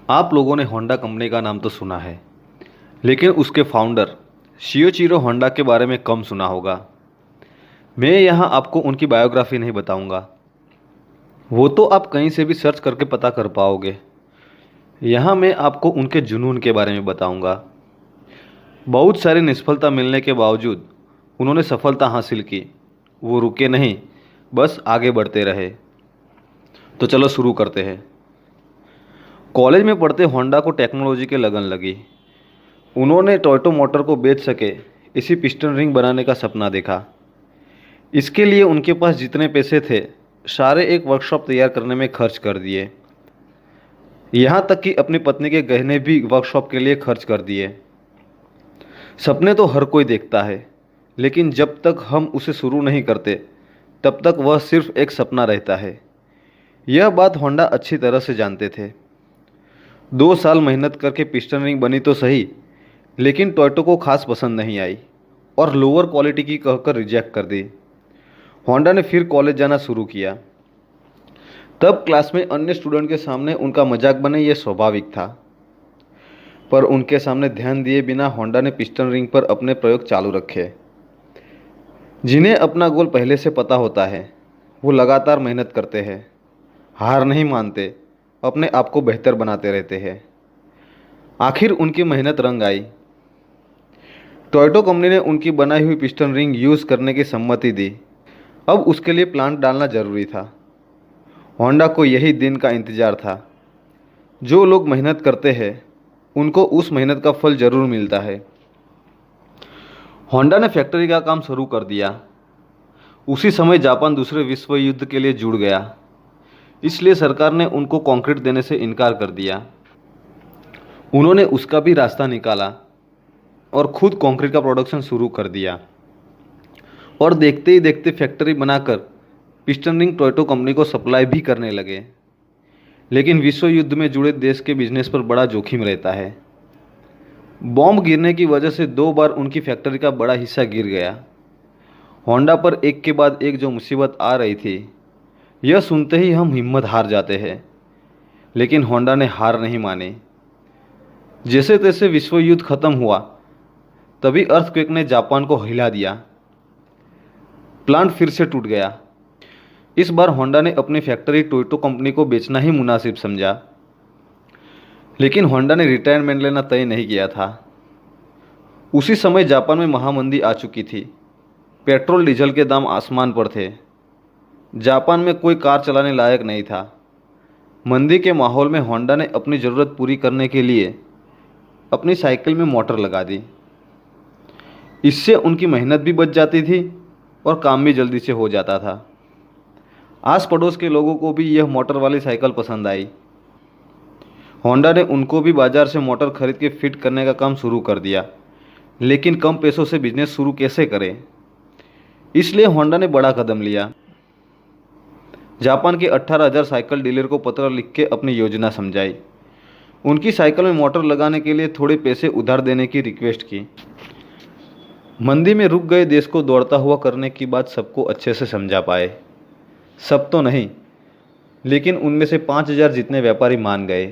आप लोगों ने होंडा कंपनी का नाम तो सुना है, लेकिन उसके फाउंडर शियोचिरो होंडा के बारे में कम सुना होगा। मैं यहाँ आपको उनकी बायोग्राफी नहीं बताऊंगा, वो तो आप कहीं से भी सर्च करके पता कर पाओगे। यहाँ मैं आपको उनके जुनून के बारे में बताऊंगा। बहुत सारी निष्फलता मिलने के बावजूद उन्होंने सफलता हासिल की। वो रुके नहीं, बस आगे बढ़ते रहे। तो चलो शुरू करते हैं। कॉलेज में पढ़ते होंडा को टेक्नोलॉजी के लगन लगी। उन्होंने टोयोटा मोटर को बेच सके इसी पिस्टन रिंग बनाने का सपना देखा। इसके लिए उनके पास जितने पैसे थे सारे एक वर्कशॉप तैयार करने में खर्च कर दिए। यहाँ तक कि अपनी पत्नी के गहने भी वर्कशॉप के लिए खर्च कर दिए। सपने तो हर कोई देखता है, लेकिन जब तक हम उसे शुरू नहीं करते तब तक वह सिर्फ एक सपना रहता है। यह बात होंडा अच्छी तरह से जानते थे। 2 साल मेहनत करके पिस्टन रिंग बनी तो सही, लेकिन टोयोटा को खास पसंद नहीं आई और लोअर क्वालिटी की कहकर रिजेक्ट कर दी। होंडा ने फिर कॉलेज जाना शुरू किया। तब क्लास में अन्य स्टूडेंट के सामने उनका मजाक बने यह स्वाभाविक था, पर उनके सामने ध्यान दिए बिना होंडा ने पिस्टन रिंग पर अपने प्रयोग चालू रखे। जिन्हें अपना गोल पहले से पता होता है वो लगातार मेहनत करते हैं, हार नहीं मानते, अपने आप को बेहतर बनाते रहते हैं। आखिर उनकी मेहनत रंग आई। टोयोटा कंपनी ने उनकी बनाई हुई पिस्टन रिंग यूज़ करने की सम्मति दी। अब उसके लिए प्लांट डालना जरूरी था। होंडा को यही दिन का इंतज़ार था। जो लोग मेहनत करते हैं उनको उस मेहनत का फल जरूर मिलता है। होंडा ने फैक्ट्री का काम शुरू कर दिया। उसी समय जापान दूसरे विश्व युद्ध के लिए जुड़ गया, इसलिए सरकार ने उनको कंक्रीट देने से इनकार कर दिया। उन्होंने उसका भी रास्ता निकाला और खुद कंक्रीट का प्रोडक्शन शुरू कर दिया। और देखते ही देखते फैक्ट्री बनाकर पिस्टन रिंग टोयोटा कंपनी को सप्लाई भी करने लगे। लेकिन विश्व युद्ध में जुड़े देश के बिजनेस पर बड़ा जोखिम रहता है। बॉम्ब गिरने की वजह से 2 बार उनकी फैक्ट्री का बड़ा हिस्सा गिर गया। होंडा पर एक के बाद एक जो मुसीबत आ रही थी, यह सुनते ही हम हिम्मत हार जाते हैं। लेकिन होंडा ने हार नहीं मानी। जैसे तैसे विश्व युद्ध खत्म हुआ, तभी अर्थक्वेक ने जापान को हिला दिया। प्लांट फिर से टूट गया। इस बार होंडा ने अपनी फैक्ट्री टोयोटा कंपनी को बेचना ही मुनासिब समझा। लेकिन होंडा ने रिटायरमेंट लेना तय नहीं किया था। उसी समय जापान में महामंदी आ चुकी थी। पेट्रोल डीजल के दाम आसमान पर थे। जापान में कोई कार चलाने लायक नहीं था। मंदी के माहौल में होंडा ने अपनी ज़रूरत पूरी करने के लिए अपनी साइकिल में मोटर लगा दी। इससे उनकी मेहनत भी बच जाती थी और काम भी जल्दी से हो जाता था। आस पड़ोस के लोगों को भी यह मोटर वाली साइकिल पसंद आई। होंडा ने उनको भी बाज़ार से मोटर खरीद के फिट करने का काम शुरू कर दिया। लेकिन कम पैसों से बिजनेस शुरू कैसे करें, इसलिए होंडा ने बड़ा कदम लिया। जापान के 18,000 साइकिल डीलर को पत्र लिख के अपनी योजना समझाई। उनकी साइकिल में मोटर लगाने के लिए थोड़े पैसे उधार देने की रिक्वेस्ट की। मंदी में रुक गए देश को दौड़ता हुआ करने की बात सबको अच्छे से समझा पाए। सब तो नहीं, लेकिन उनमें से 5,000 जितने व्यापारी मान गए।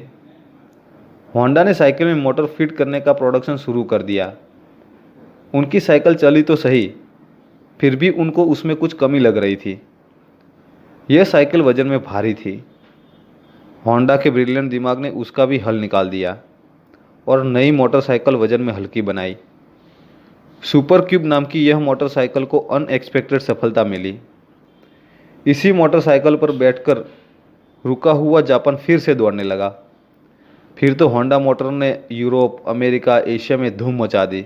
होंडा ने साइकिल में मोटर फिट करने का प्रोडक्शन शुरू कर दिया। उनकी साइकिल चली तो सही, फिर भी उनको उसमें कुछ कमी लग रही थी। यह साइकिल वजन में भारी थी। होंडा के ब्रिलियंट दिमाग ने उसका भी हल निकाल दिया और नई मोटरसाइकिल वजन में हल्की बनाई। सुपर क्यूब नाम की यह मोटरसाइकिल को अनएक्सपेक्टेड सफलता मिली। इसी मोटरसाइकिल पर बैठकर रुका हुआ जापान फिर से दौड़ने लगा। फिर तो होंडा मोटर ने यूरोप, अमेरिका, एशिया में धूम मचा दी।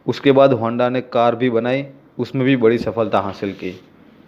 उसके बाद होंडा ने कार भी बनाई, उसमें भी बड़ी सफलता हासिल की।